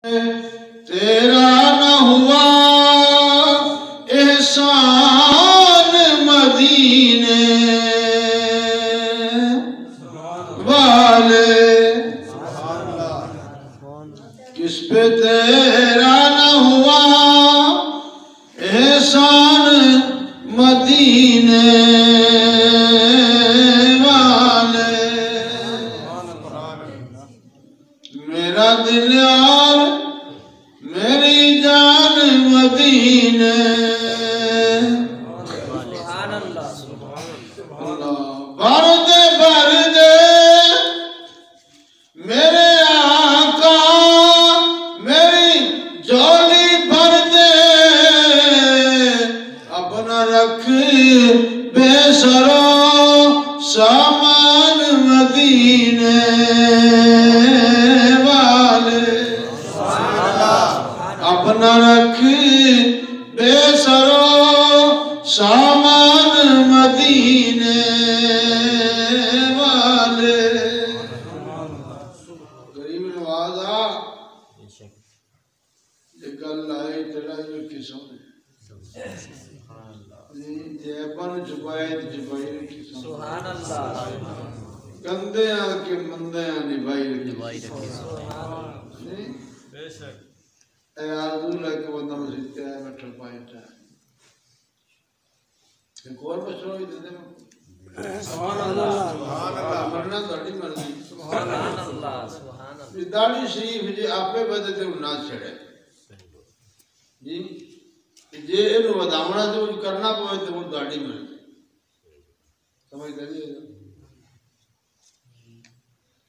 تیرا نہ ہوا احسان مدینے والے، کس پہ تیرا نہ ہوا احسان مدینے والے، میرا دل اور میری جان مدینے، بھر دے میرے آقا میری جھولی بھر دے، اپنا رکھ بے سرو سامان مدینے والے، اپنا رکھ بے سرو سامان مدینے والے۔ غریب نوازا یہ گل آئی تیرا جو قسم ہے، جیبن چھپائے چھپائی رکھی سبحان اللہ، گندے آن کے مندے آن نبھائی رکھی اے آدھو لے کے بندہ مسجد کے آئے میں ٹھپائی چاہے ایک اور بچوں ہی دینے میں سبحان اللہ مرنا داڑی مرضی سبحان اللہ داڑی شریف جی آپ پہ بدے تھے انہا چھڑے جی جی انہوں ودامنا جو کرنا پوئے تھے وہ داڑی مرضی سمجھ دلیے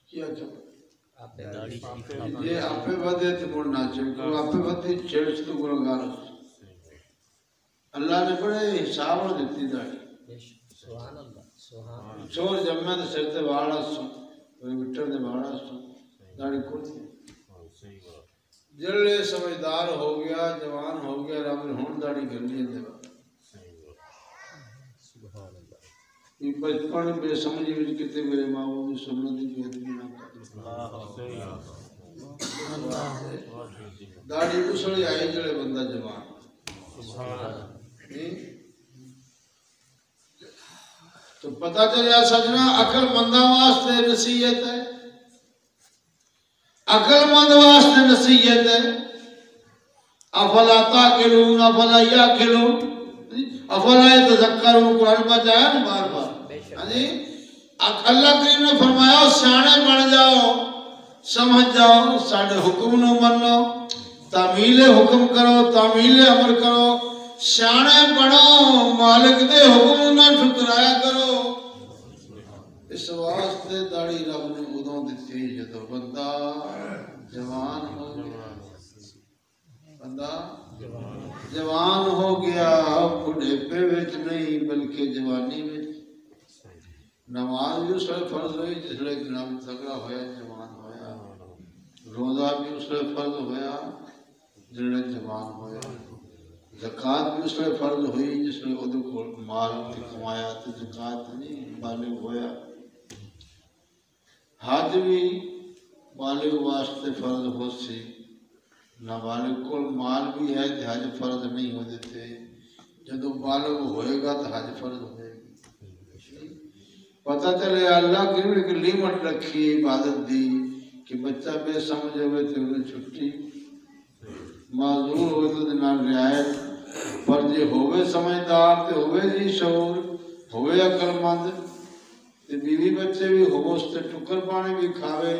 کیا چھپا یہ آپ پہ بدے تھے وہ نہ چھڑے آپ پہ بدے چھڑے تو گرنگار اللہ نے بڑے حساب اور دیتی داڑی چور جمعہ دے سرتے باڑا سو کوئی مٹر دے باڑا سو داڑی کھول دی جلے سمجھدار ہو گیا جوان ہو گیا رب نے ہون داڑی کر لی دے یہ بچپن بے سمجھی وچ کتے میرے ماں باپ کی سنت دی بہتری نہ کر داڑھی اسڑی آئی جڑے بندہ جوان تو پتہ چلیا سجنا عقل مندہ واسطے نصیحت ہے، عقل مند واسطے نصیحت ہے، افلا تاکلون افلا یاکلون افلا یتذکرون قرآن پاک آیا نا بار بار اللہ کریم نے فرمایا سیانے بن جاؤ سمجھ جاؤ ساڑھے حکم نو منو تعمیل حکم کرو تعمیل امر کرو سیانے بنو مالک دے حکم نہ ٹھکرایا کرو۔ اس واسطے داڑھی رب نے ادوں دیتی جدو بندہ جوان ہو گیا، بندہ جوان ہو گیا بڑھیپے وچ نہیں بلکہ جوانی وچ نماز بھی اس لئے فرض ہوئی جس لئے جناب تگڑا ہویا جوان ہویا، روزہ بھی اس لئے فرض ہویا جس لئے جوان ہویا، زکاة بھی اس لئے فرض ہوئی جس لئے ادھو کو مال کمایا تو زکاة نہیں بالغ ہویا، حج بھی بالغ واسطے فرض ہو سی، نابالغ کو مال بھی ہے کہ حج فرض نہیں ہو دیتے، جب بالغ ہوئے گا تو حج فرض ہوئے گا۔ پتہ چلے اللہ کی ایک لیمٹ رکھی عبادت دی کہ بچہ بے سمجھ ہوئے تھے انہیں چھٹی معذور ہوئے تو دنال رعایت پر جے ہوئے سمجھدار تے ہوئے جی شعور ہوئے عقل مند تے بیوی بچے بھی ہوئے اس تے ٹکر پانے بھی کھاوے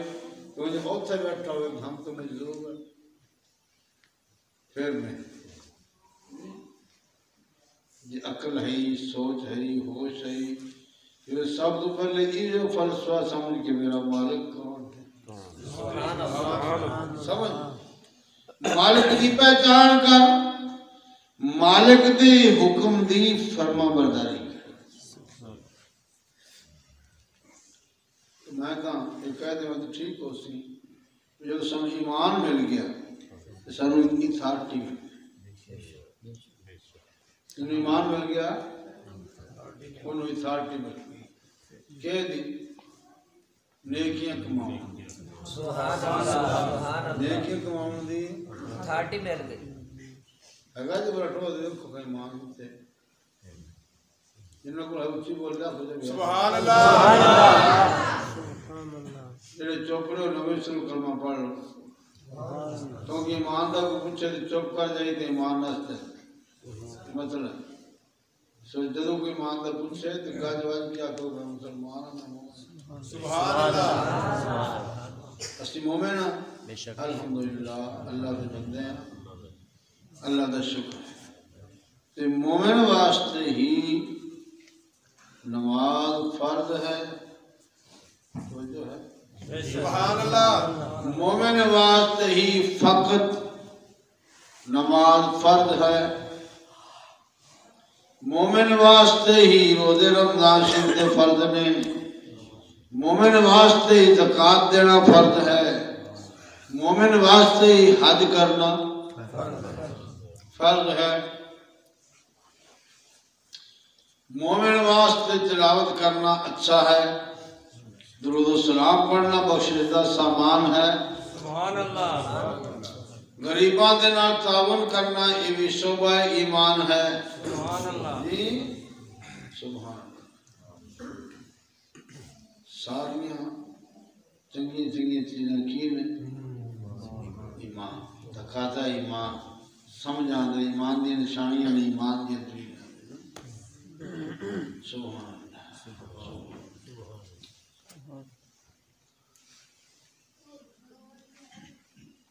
تو انہیں اوتھے بیٹھا ہوئے ہم تو مجھور ہے پھر نہیں یہ عقل ہے سوچ ہے ہوش ہے یہ سب تو پہلے یہ جو فلسفہ سمجھ کے میرا مالک کون ہے سمجھ مالک دی پہچان کر مالک دی حکم دی فرما برداری کر میں کہا ایک قیدے میں تو ٹھیک ہو سی جو سن ایمان مل گیا سنو ان کی تھارٹی میں انہوں ایمان مل گیا انہوں اتھارٹی مل گئی کہہ دی نیکیاں کماؤ سبحان اللہ دیکھیں کماؤں دی 30 مل گئی اگر جو برٹو دیکھو کہیں مان سے جنہوں کو اچھی بول رہا سبحان اللہ جڑے چوپڑے نویں شروع کلمہ پڑھ لو کیونکہ ایمان دا کو پوچھے تو چپ کر جائے تو ایمان نستے مثلا سو جدوں کوئی ایمان دا پوچھے تو گاج واج بھی آکو میں مسلمان ہوں سبحان اللہ اسی مومن الحمدللہ اللہ دے بندے ہیں اللہ دا شکر ہے تو مومن واسطے ہی نماز فرض ہے توجہ ہے سبحان اللہ مومن واسطے ہی فقط نماز فرض ہے مومن واسطے ہی روزے رمضان شریف فرض نے مومن واسطے ہی زکوٰۃ دینا فرض ہے مومن واسطے ہی حج کرنا فرض ہے مومن واسطے تلاوت کرنا اچھا ہے درود و سلام پڑھنا بخشیدہ سامان ہے سبحان اللہ غریباں دے نال تعاون کرنا یہ بھی شعبہ ایمان ہے سبحان اللہ جی سبحان اللہ ساریاں چنگی چنگی چیزیں کی نے ایمان دکھاتا ایمان سمجھا دے ایمان دی نشانیاں نے ایمان دی سبحان اللہ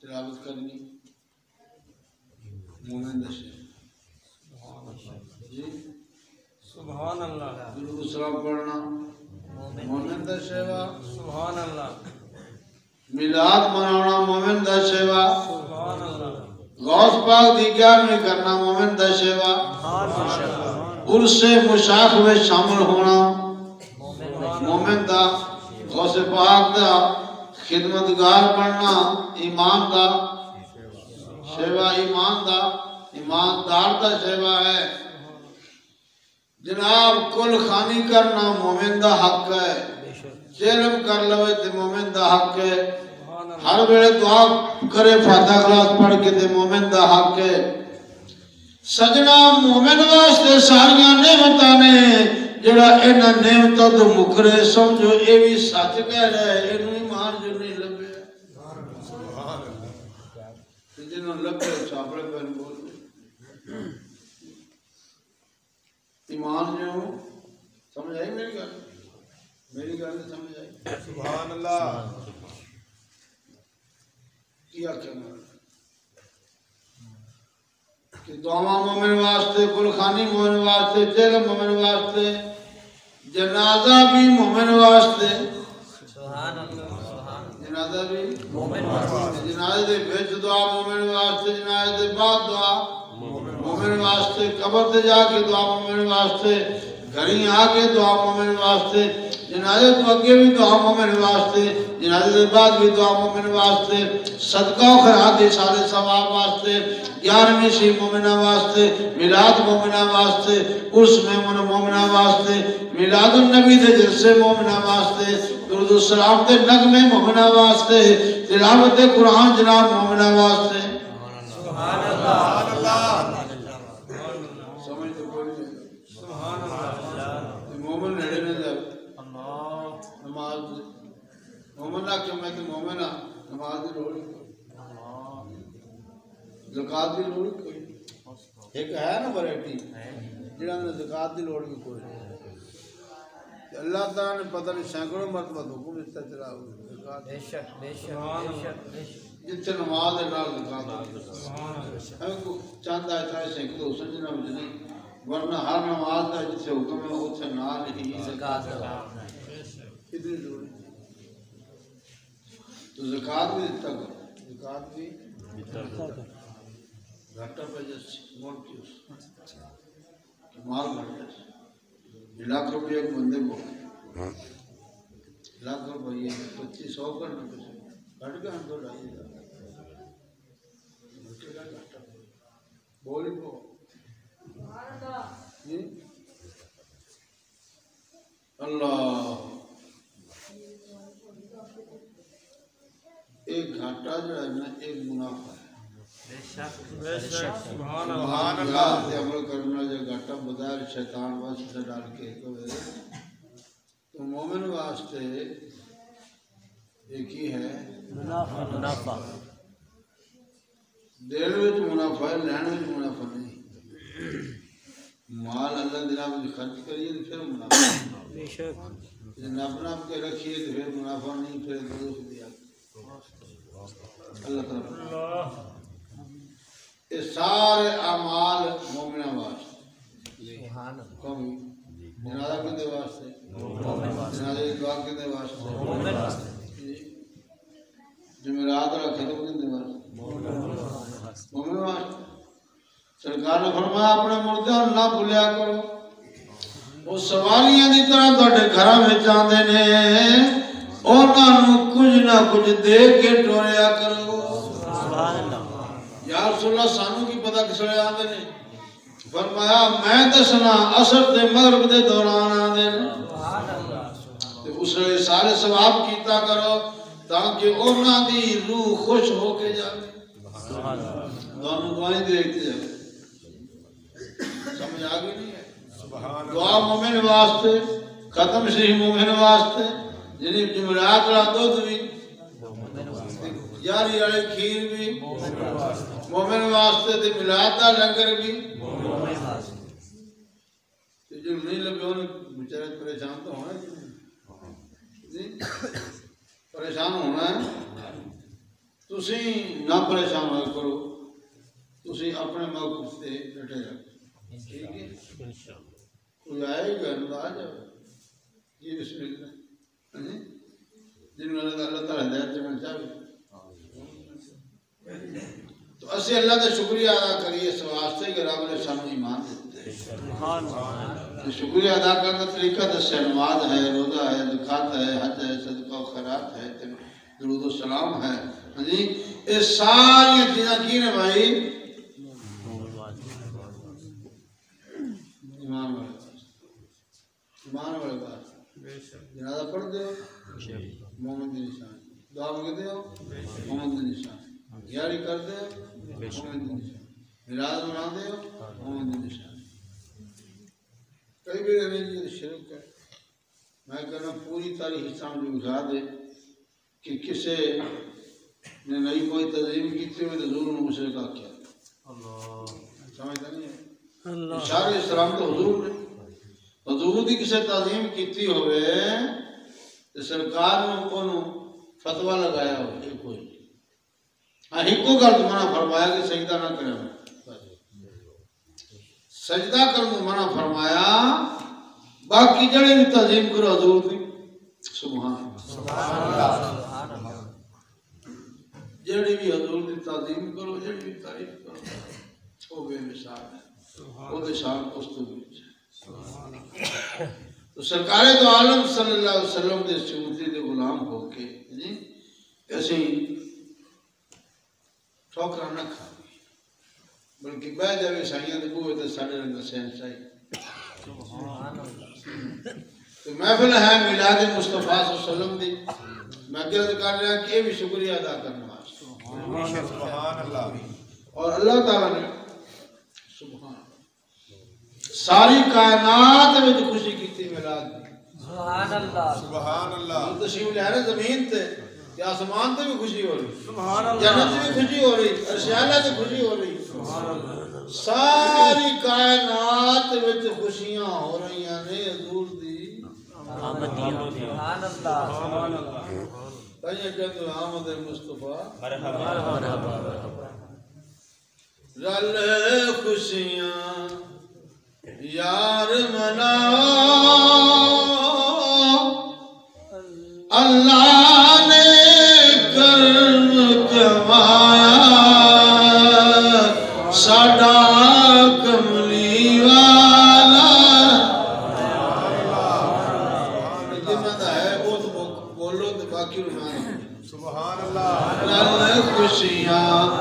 تلاوت کرنی مومن دشے جی سبحان اللہ درود و سلام پڑھنا مومن دشے وا سبحان اللہ میلاد منانا مومن دشے وا سبحان اللہ غوث پاک دی گیارہویں کرنا مومن دشے وا عرس مشاق میں شامل ہونا مومن دا غوث پاک دا خدمتگار بننا ایمان دا شیوا ایمان دا ایماندار دا شیوا ہے جناب کل خانی کرنا مومن دا حق ہے چیلم کر لوے تے مومن دا حق ہے ہر ویلے دعا کرے فاتحہ کلاس پڑھ کے تے مومن دا حق ہے سجنا مومن واسطے ساریاں نعمتاں نے جڑا انہاں نعمتاں تو مکرے سمجھو اے بھی سچ کہہ رہا ہے اینوں ایمان جو نہیں لبے سبحان اللہ جنہوں لبے چاپڑے پہن بول ایمان جو سمجھ آئی میری گل نہیں سمجھ آئی سبحان اللہ کیا کہنا کہ دعا مومن واسطے کلخانی مومن واسطے چہرہ مومن واسطے جنازہ بھی مومن واسطے جنازہ بھی مومن واسطے جنازے دے بیچ دعا مومن واسطے جنازے دے بعد دعا مومن واسطے قبر تے جا کے دعا مومن واسطے گھریں آ کے دعا مومن واسطے جنازے تو اگے بھی دعا مومن واسطے جنازے دے بعد بھی دعا مومن واسطے صدقہ و خیرات دے سارے ثواب واسطے 11ویں سی مومنہ واسطے میلاد مومنہ واسطے عرس میں مومنہ واسطے میلاد النبی دے جلسے مومنہ واسطے درود السلام دے نغمے مومنہ واسطے تلاوت قرآن جناب مومنہ واسطے سبحان اللہ سمجھ تو کوئی نہیں سبحان اللہ مومن نڑے میں جب نماز مومن نہ کہ میں کہ مومن نماز دی لوڑ زکات دی لوڑ کوئی ایک ہے نا ویرائٹی جڑا نے زکات دی لوڑ بھی کوئی نہیں اللہ تعالی نے پتہ نہیں سینکڑوں مرتبہ حکم دیتا چلا زکات بے شک جتنے نماز دے نال زکات ہم کو چاند ہے تھا سینکڑوں سمجھنا مجھے نہیں ورنہ ہر نماز دا جتنے حکم ہے اتنے نال ہی زکات کتنی ضروری تو زکات بھی دیتا کرو زکات بھی گھٹا پہ جیسے مول کی اس مال گھٹا لاکھ روپے ایک بندے کو لاکھ روپے 2500 کرنا کچھ گھٹ گیا ہم تو ڈائی گھٹا بولی کو اللہ بے شک سبحان اللہ سبحان اللہ تے عمل کرنا جو گھٹا بدار شیطان واسطے ڈال کے تو مومن واسطے ایک ہی ہے منافع دین وچ منافع ہے لین وچ منافع نہیں مال اللہ دے نام وچ خرچ کریے تو پھر منافع بے شک نپ نپ کے رکھیے تو پھر منافع نہیں پھر دوست دیا اللہ تعالیٰ یہ سارے اعمال مومنہ واسطے سبحان اللہ قومی جنازہ کدے واسطے جنازہ کی دعا کدے واسطے مومن واسطے جمعرات اور ختم کدے واسطے مومن واسطے سرکار نے فرمایا اپنے مردیاں نہ بھولیا کرو وہ سوالیاں دی طرح تواڈے گھراں وچ آندے نے انہاں نوں کچھ نہ کچھ دے کے ٹوریا کرو سبحان اللہ یا رسول اللہ سانو کی پتہ کس ویلے آندے نے فرمایا میں دسنا عصر تے مغرب دے دوران آندے نے تے اس ویلے سارے ثواب کیتا کرو تاکہ انہاں دی روح خوش ہو کے جاوے سبحان اللہ دونوں دعائیں دیکھتے جاوے سمجھ آ گئی نہیں ہے دعا مومن واسطے ختم شریف مومن واسطے یعنی جمعرات والا دودھ بھی یاری والے کھیر بھی مومن واسطے تے میلاد دا لنگر بھی جو نہیں لگے انہیں بیچارے پریشان تو ہونا جی پریشان ہونا ہے تسی نہ پریشان ہوئے کرو تسی اپنے موقف سے ڈٹے رکھو ٹھیک ہے کوئی آئے گا اللہ آ جاؤ یہ بسم اللہ جن میں اللہ تعالیٰ ہدایت جمع چاہے تو اسے اللہ کا شکریہ ادا کریے اس واسطے کہ رب نے سانو ایمان دیتے ہیں شکریہ ادا کرنا طریقہ دسے نماز ہے روزہ ہے زکات ہے حج ہے صدقہ و خیرات ہے درود و سلام ہے جی یہ ساری چیزاں کی نے بھائی ایمان والے بات جنازہ پڑھ دے ہو محمد دی نشان دعا مانگتے ہو محمد دی نشان یاری کر دے ہو محمد دی نشان میلاد منا دے ہو محمد دی نشان کئی بھی رہنے شرک ہے میں کہنا پوری تاریخ اسلام جو بجھا دے کہ کسے نے نئی کوئی تنظیم کیتے ہوئے تو ضرور مشرک کیا سمجھتا نہیں ہے اشارے اسلام تو حضور نے حضور دی کسے تعظیم کیتی ہوئے تو سرکار نے انہوں فتوہ لگایا ہو یہ کوئی ہاں ایک کو گل منع فرمایا کہ سجدہ نہ کرے سجدہ کرنے منع فرمایا باقی جڑے بھی تعظیم کرو حضور دی سبحان اللہ جڑے بھی حضور دی تعظیم کرو جڑے بھی تعریف کرو وہ بے مثال ہے وہ دے شان کستو بیچ ہے تو سرکار دو عالم صلی اللہ علیہ وسلم دے سیوتی دے غلام ہو کے ایسے ٹھوکرا نہ کھا بلکہ بہ جاوے سائیاں دے بوئے تے ساڑھے رنگ سین سائی تو محفل ہے میلاد مصطفیٰ صلی اللہ علیہ وسلم دی میں گرد کر رہا کہ یہ بھی شکریہ ادا کرنا سبحان اللہ اور اللہ تعالیٰ نے سبحان ساری کائنات میں جو خوشی کی تھی میلاد دی سبحان اللہ سبحان اللہ تشریف لے رہے زمین تے کہ آسمان تے بھی خوشی ہو رہی سبحان اللہ جنت بھی خوشی ہو رہی عرش اعلیٰ تے خوشی ہو رہی ساری کائنات میں خوشیاں ہو رہی ہیں حضور دی سبحان اللہ بھائی جب آمد مصطفیٰ مرحبا رل خوشیاں یار منا اللہ نے کرم کمایا ساڈا کملی والا جنہ ہے وہ تو بولو تو باقی سبحان اللہ رل خوشیاں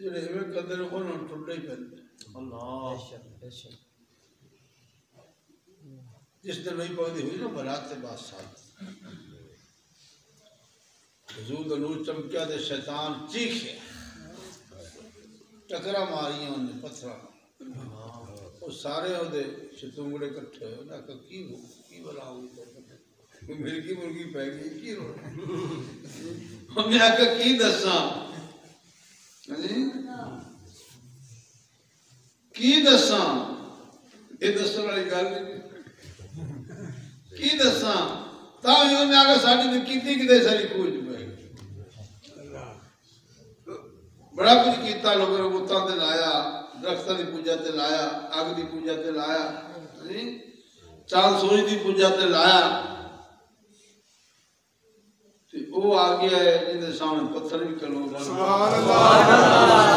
ਜਿਹੜੇ ਇਵੇਂ ਕਰਦੇ ਨੇ ਉਹਨਾਂ ਨੂੰ ਟੁੱਟੇ ਹੀ ਪੈਂਦੇ ਅੱਲਾਹ ਜਿਸ ਦਿਨ ਨਹੀਂ ਪਹੁੰਚਦੀ ਹੋਈ ਨਾ ਬਰਾਤ ਤੇ ਬਾਅਦ ਸਾਥ ਹਜ਼ੂਰ ਦਾ ਨੂਰ ਚਮਕਿਆ ਤੇ ਸ਼ੈਤਾਨ ਚੀਖਿਆ ਟਕਰਾ ਮਾਰੀਆਂ ਉਹਨੇ ਪੱਥਰਾਂ ਉਹ ਸਾਰੇ ਉਹਦੇ ਸ਼ਤੂੰਗੜੇ ਇਕੱਠੇ ਹੋਏ ਉਹਨਾਂ ਕਹਾ ਕੀ ਬਲਾ ਹੋਈ ਮੇਰੀ ਕੀ ਮੁਰਗੀ ਪੈ ਗਈ ਕੀ ਰੋ ਉਹਨੇ ਆਖਿਆ ਕੀ ਦੱਸਾਂ ਕੀ ਦੱਸਾਂ ਇਹ ਦੱਸਣ ਵਾਲੀ ਗੱਲ ਕੀ ਦੱਸਾਂ ਤਾਂ ਉਹਨੇ ਆ ਕੇ ਸਾਡੀ ਤੇ ਕੀਤੀ ਕਿਤੇ ਸਾਰੀ ਖੋਜ ਪਈ ਬੜਾ ਕੁਝ ਕੀਤਾ ਲੋਕਾਂ ਨੂੰ ਬੁੱਤਾਂ ਤੇ ਲਾਇਆ ਦਰਖਤਾਂ ਦੀ ਪੂਜਾ ਤੇ ਲਾਇਆ ਅੱਗ ਦੀ ਪੂਜਾ ਤੇ ਲਾਇਆ ਚਾਂਦ ਸੂਰਜ ਦੀ ਪੂਜਾ ਤੇ ਲਾਇਆ ਤੇ ਉਹ ਆ ਗਿਆ ਜਿਹਦੇ ਸਾਹਮਣੇ ਪੱਥਰ ਵੀ ਕਲੋ ਸੁਭਾਨ ਅੱਲਾਹ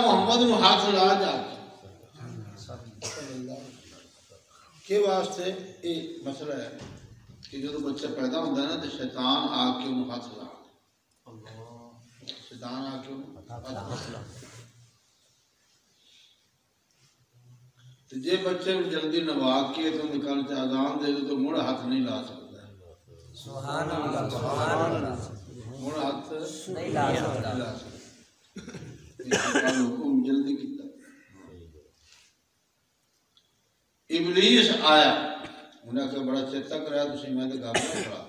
محمد نو ہاتھ لا جا کے واسطے یہ مسئلہ ہے کہ جب بچہ پیدا ہوتا ہے نا تو شیطان آ کے انہوں ہاتھ لا شیطان آ کے ہاتھ لا تو جے بچے جلدی نوا کے تو نکال کے اذان دے تو مڑ ہاتھ نہیں لا سکتا سبحان اللہ سبحان اللہ مڑ ہاتھ نہیں لا سکتا حکم جلدی کیتا ابلیس آیا انہیں کہا بڑا چیتا کرایا تسی میں دے گھر میں کھڑا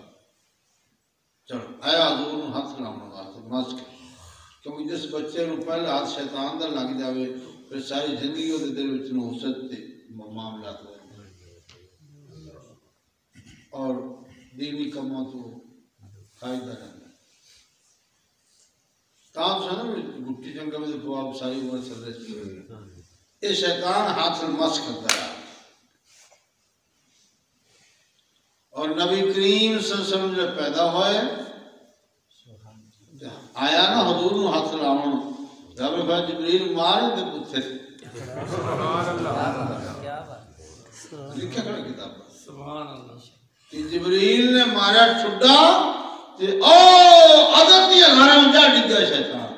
چلو آیا حضور نو ہاتھ لاؤں واسطے مس کے کیونکہ جس بچے نو پہلا ہاتھ شیطان دا لگ جاوے پھر ساری زندگی وہ دل وچ نحوست تے معاملات اور دینی کماں تو فائدہ رہتا تاں سنا گٹی جنگا میں تو آپ ساری عمر سر رہتی ہوئی یہ شیطان ہاتھ مس کرتا ہے اور نبی کریم صلی اللہ علیہ وسلم جب پیدا ہوئے آیا نا حضور نو ہاتھ لاؤں جب بھائی جبریل مارے دے پوچھے لکھا کھڑا کتاب کہ جبریل نے مارا ٹھڈا او عدد دیا گھرہ میں جا ڈگا شیطان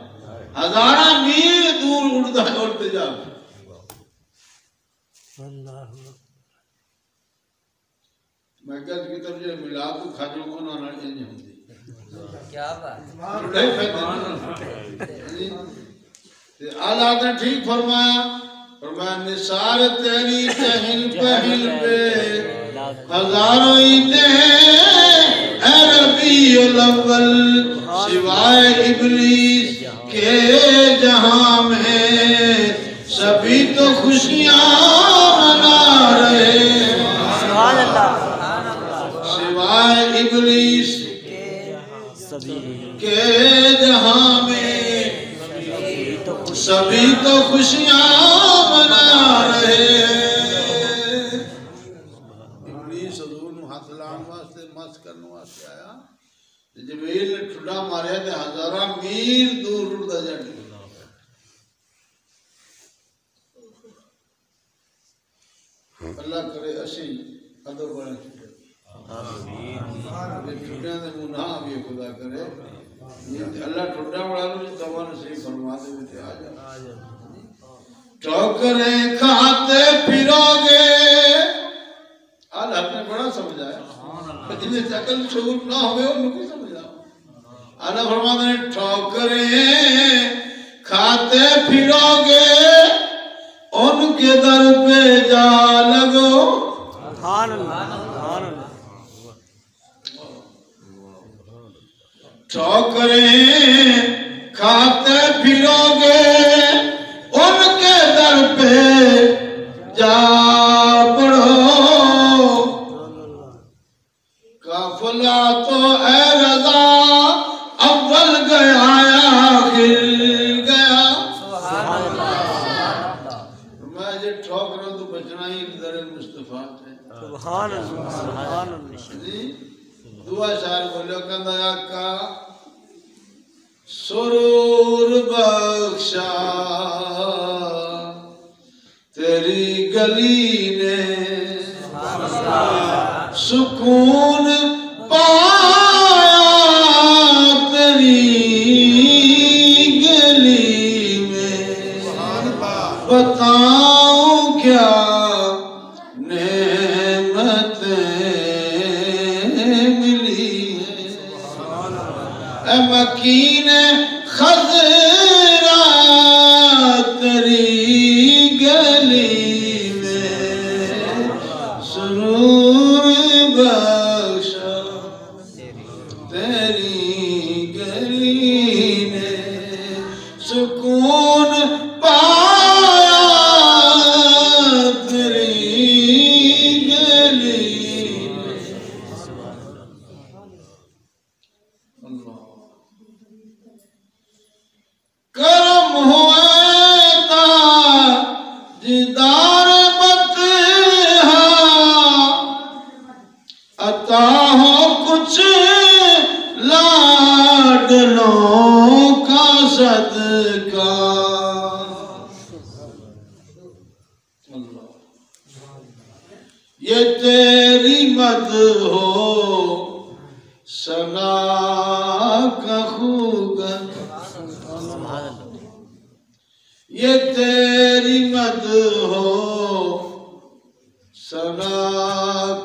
ہزارہ میل دور اڑتا ہے اڑتے جا میں کہتا کی ترجیح ملاد کو کھاجوں کو نہ انج ہوندی کیا بات آلہ نے ٹھیک فرمایا نثار تیری چہل پہل پہ ہزاروں عیدیں اے ربیع الاول سوائے ابلیس کے جہاں میں سبھی تو خوشیاں منا رہے سبحان اللہ سوائے ابلیس کے جہاں میں سبھی تو خوشیاں منا رہے ابلیس حضور نو ہاتھ لان واسطے مس کرنے واسطے آیا جبریل نے ٹھڈا ماریا تے ہزارہ میل دور اڑدا جا اللہ کرے اسی ادب بڑا چھوٹے چھوٹیاں دے منہ نہ آوی خدا کرے اللہ ٹھڈا بڑا لو تمہارا نصیب فرما دے میں آ جا ٹھوکریں کھاتے پھرو گے آج آپ نے بڑا سمجھایا جنہیں عقل شعور نہ ہوئے ان کو سمجھا اللہ فرما دے ٹھوکریں کھاتے پھرو گے ان کے در پہ جا لگو سبحان اللہ سبحان اللہ ٹھوکریں کھاتے پھرو گے ان کے در پہ جا پڑھو قافلہ تو اے رضا اول گیا آخر گیا میں جو ٹھوک رہا ہوں تو بچنا ہی در مصطفیٰ ہے سبحان اللہ سبحان اللہ دعا شاعر بولو کہندا آقا سرور بخشا تیری گلی نے سکون پایا تیری گلی میں بتاؤں کیا مکین خضرا تیری گلی میں سرور بخشا تیری گلی میں سکون پایا تیری گلی میں کرم ہوئے تا جدار بطحا عطا ہو کچھ لاڈلوں کا صدقہ یہ تیری مد ہو ثنا کا خوگن یہ تیری مد ہو ثنا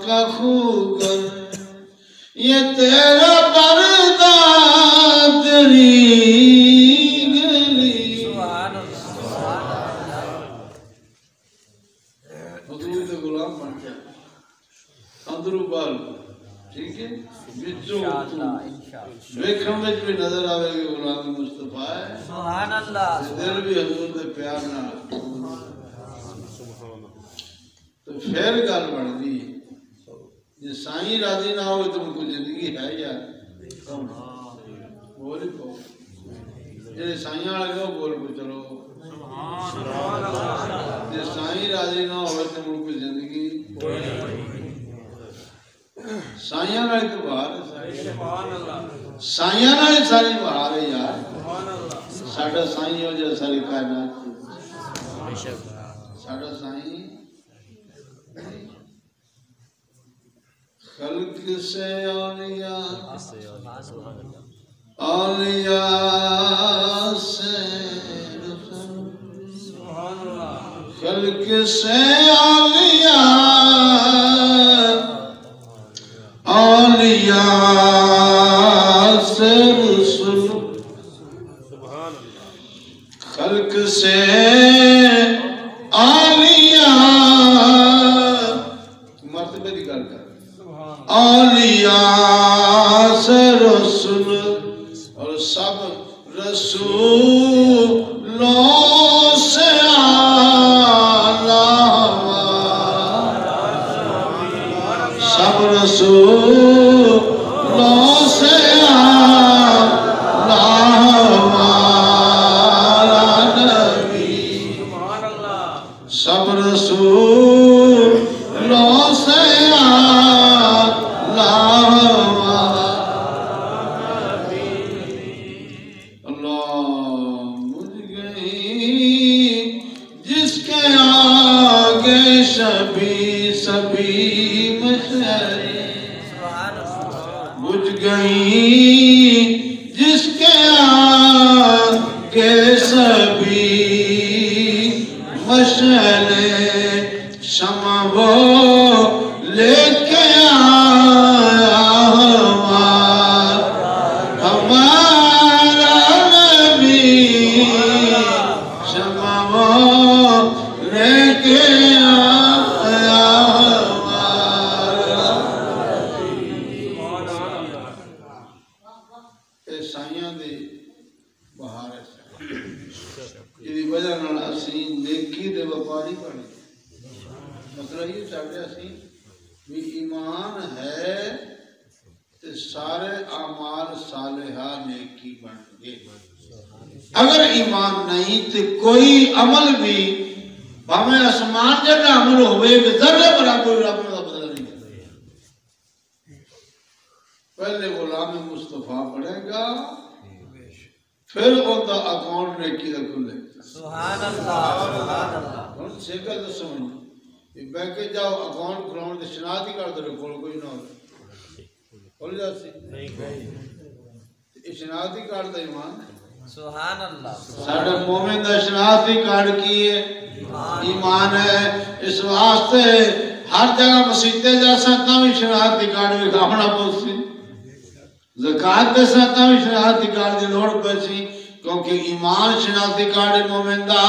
کا خوگر یہ تیرا پردہ تیری گلی حضور دے غلام بن جائے اندرو بال ٹھیک ہے بچوں ویکھن وچ بھی نظر آوے گی غلام مصطفیٰ ہے سبحان اللہ دل بھی حضور دے پیار نال تو پھر گل بنتی جی سائیں راضی نہ ہوئے تو ان کو زندگی ہے یار بول ہی پاؤ جی سائیں والے کو بول کو چلو جی سائیں راضی نہ ہوئے تو ان کو زندگی سائیں والے تو باہر ہے سائیں والے ساری باہر ہے یار ساڈا سائیں ہو جائے ساری کائنات ساڈا سائیں خلق سے اولیاء اولیاء سے خلق سے اولیاء اولیاء سے رسول خلق سے اولیاء مرتبے کی گل کر اولیاء سے رسول اور سب رسولوں سے اعلیٰ سب رسولوں سے اعلیٰ ہمارا نبی سب رسولوں سے سبھی سبھی مشعلیں بجھ گئی جس کے آگے سبھی مشعلیں شمع وہ لے کے آیا ہمارا نبی شمع وہ لے کے آیا اے سائیاں دی بہار ہے یہ وجہ نال اسی نیکی دے وپاری بنے مطلب یہ چاہتے اسی بھی ایمان ہے تے سارے اعمال صالحہ نیکی بن گئے اگر ایمان نہیں تے کوئی عمل بھی ہمیں آسمان جیسا عمل ہوئے کہ ذرے برابر رب کا بدلہ نہیں کرے پہلے غلام مصطفیٰ پڑھے گا پھر ہوتا اکاؤنٹ نیکی دا کھلے سبحان اللہ سبحان اللہ ہن سیکھا تو سمجھ یہ بینک جاؤ اکاؤنٹ کھلاؤ تے شناخت ہی کر دے کوئی نہ ہو کھل جاتی یہ شناخت ہی کارڈ دا ایمان سبحان اللہ ساڈا مومن دا شناخت ہی کارڈ کی ہے ایمان ہے اس واسطے ہر جگہ مسیتے جا سکتا بھی شناخت ہی کارڈ بھی کھانا پوسی زکاة دے ساتھ بھی شناختی کارڈ دی لوڑ پیسی کیونکہ ایمان شناختی کارڈ مومن دا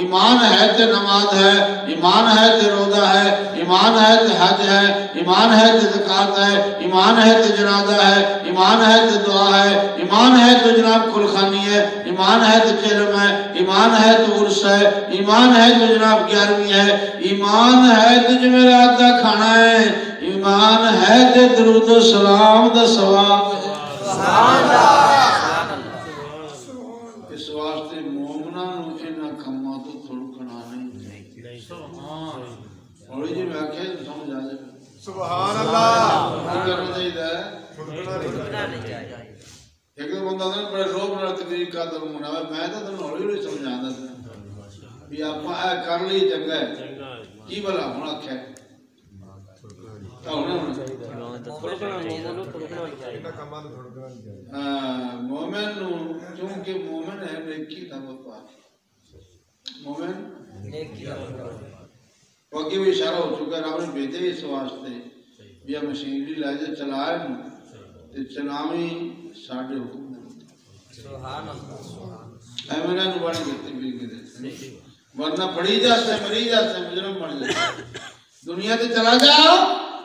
ایمان ہے تے نماز ہے ایمان ہے تے روزہ ہے ایمان ہے تے حج ہے ایمان ہے تے زکاة ہے ایمان ہے تے جنازہ ہے ایمان ہے تے دعا ہے ایمان ہے تے جناب کلخانی ہے ایمان ہے تے چلم ہے ایمان ہے تے عرس ہے ایمان ہے تے جناب 11ویں ہے ایمان ہے تے جمعرات دا کھانا ہے ایمان ہے تے درود و سلام دا ثواب ہے اس واسطے مومنہ نو انہا کھما تو تھڑکنا نہیں اور یہ میں آکھے تو سمجھ آ جائے سبحان اللہ کیا کرنا چاہیے ایک دو بندہ نے بڑے روب رہا تقریب کا در مناوے میں تو ہولی ہولی سمجھ آتا تھا بھی آپ اے کر لی جنگا ہے کی بلا ہونا کھے مومن چونکہ مومن ہے نیکی دا وپار مومن نیکی دا وپار وقتی بھی اشارہ ہو چکا ہے رب نے بھیجے اس واسطے بھی ہم مشینری لائجے چلائے تے چلاوی ساڑھے حکم سبحان اللہ اے میں نے بڑی گھتی بھی گئے ورنہ پڑھی جاتے ہیں مری جاتے ہیں مجرم بڑھ جاتے ہیں دنیا تے چلا جاؤ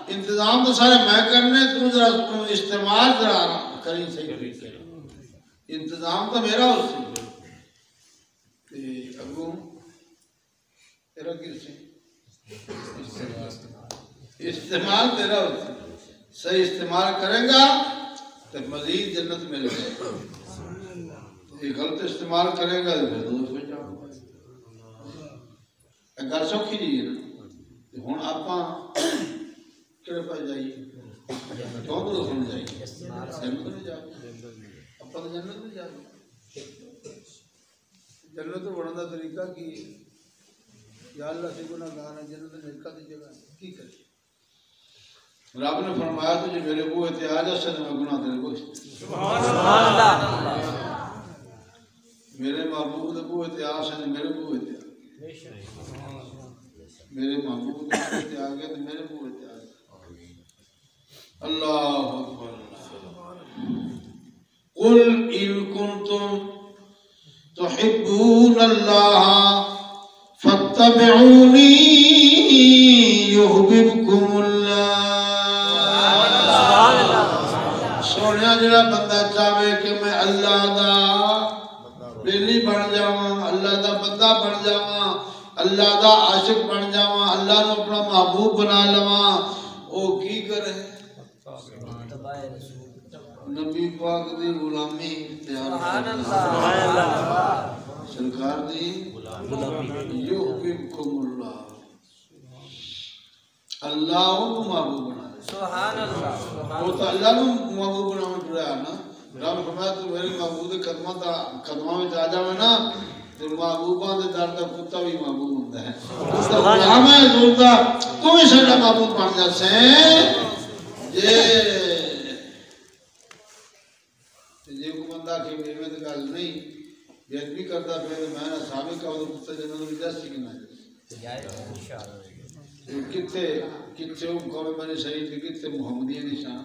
انتظام تو سارے میں کرنے تو ذرا استعمال ذرا کریں صحیح طریقے انتظام تو میرا اس سے ابو تیرا کس سے استعمال تیرا اس سے صحیح استعمال کرے گا تو مزید جنت مل جائے غلط استعمال کرے گا تو پھر دوست ہو جاؤ گھر سوکھی جی نا ہوں آپ کہڑے پاس جائیے کون تو سن جائیے جنت نہیں جاؤ اپا تو جنت نہیں جاؤ جنت بڑھنے کا طریقہ کی یا اللہ سے گناہ گار ہے جنت نیکا دی جگہ کی کرے رب نے فرمایا تو جو میرے بوئے تے آ جا سے میں گناہ تیرے کو سبحان اللہ میرے محبوب دے بوئے تے آ سے میرے بوئے تے میرے محبوب دے بوئے تے آ گئے تے میرے بوئے تے آ گئے اللہ اکبر قل ان کنتم تحبون اللہ فاتبعونی یحببکم اللہ سونیا جڑا بندہ چاہے کہ میں اللہ دا بیلی بن جاواں اللہ دا بندہ بن جاواں اللہ دا عاشق بن جاواں اللہ نو اپنا محبوب بنا لواں او کی کرے نبی پاک دی غلامی سبحان اللہ سرکار دی یحببکم اللہ اللہ کو محبوب بنا دے سبحان اللہ وہ تو اللہ کو محبوب بنا میں پڑا ہے نا رب فرمایا تو میرے محبوب دے قدمہ میں آ جاوے نا تے محبوباں دے در دا کتا بھی محبوب ہوندا ہے غلام ہے حضور دا تو بھی ساڈا محبوب بن جا سیں جے کو بندہ کہ میں تے گل نہیں بے ادبی کردا پیا میں نہ ثابت کہو تو کتا جنوں دی دس کی نہ کتے کتے قوم بنی اسرائیل کی کتے محمدیہ کی شان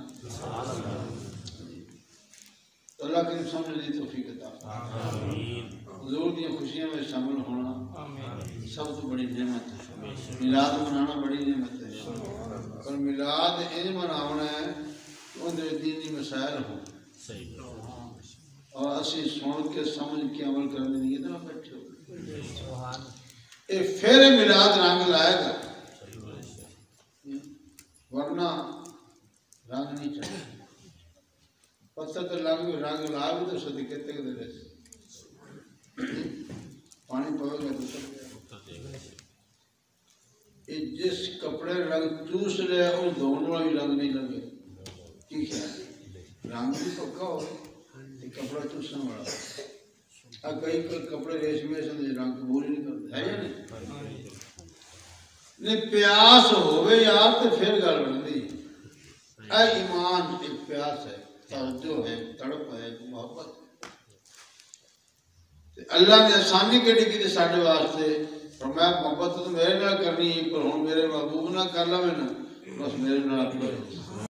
اللہ کریم سمجھ لی توفیق عطا حضور کی خوشیاں میں شامل ہونا سب تو بڑی نعمت ہے میلاد منانا بڑی نعمت ہے پر میلاد ان مناونا ہے کہ ان دے دینی مسائل ہوں اور اسی سن کے سمجھ کے عمل کرنے نہیں اتنا بیٹھے ہو اے پھر میلاد رنگ لائے گا ورنہ رنگ نہیں چاہیے پتہ تو رنگ لا بھی تو صدقے تک دے رہے پانی پوے گا تو سب جس کپڑے رنگ چوس رہے اس دھونے والا بھی رنگ نہیں لگے ٹھیک ہے رنگ بھی پکا ہو کپڑا چوسنے والا کئی کپڑے ریشمی سے رنگ قبول نہیں کرتے ہے یا نہیں پیاس ہوئے یار تو پھر گل بنتی اے ایمان ایک پیاس ہے توجہ ہے تڑپ ہے محبت اللہ نے آسانی کیڑی کی ساڈے واسطے فرمایا محبت تو میرے نال کرنی پر ہن میرے محبوب نال کر لوے نا بس میرے نال